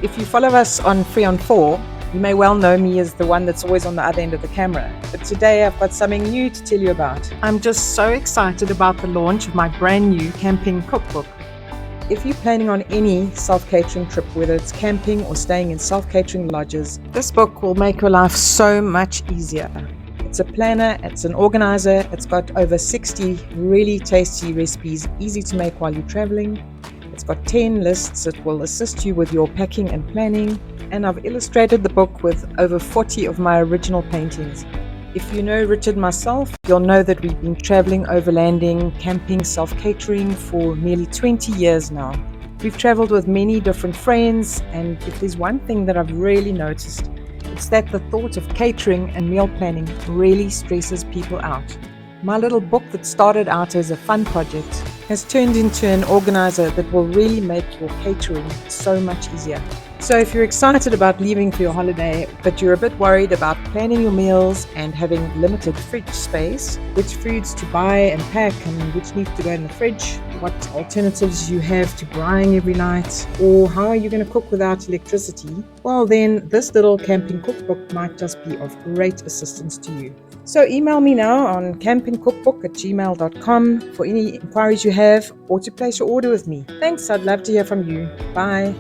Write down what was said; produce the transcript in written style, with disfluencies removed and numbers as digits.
If you follow us on Free on 4, you may well know me as the one that's always on the other end of the camera. But today I've got something new to tell you about. I'm just so excited about the launch of my brand new camping cookbook. If you're planning on any self-catering trip, whether it's camping or staying in self-catering lodges, this book will make your life so much easier. It's a planner, it's an organizer, it's got over 60 really tasty recipes, easy to make while you're traveling. It's got 10 lists that will assist you with your packing and planning, and I've illustrated the book with over 40 of my original paintings. If you know Richard and myself, you'll know that we've been traveling, overlanding, camping, self-catering for nearly 20 years now. We've traveled with many different friends, and if there's one thing that I've really noticed, it's that the thought of catering and meal planning really stresses people out. My little book that started out as a fun project has turned into an organizer that will really make your catering so much easier. So if you're excited about leaving for your holiday, but you're a bit worried about planning your meals and having limited fridge space, which foods to buy and pack and which needs to go in the fridge, what alternatives you have to braaiing every night, or how are you going to cook without electricity, well then this little camping cookbook might just be of great assistance to you. So email me now on campingcookbook@gmail.com for any inquiries you have or to place your order with me. Thanks, I'd love to hear from you. Bye.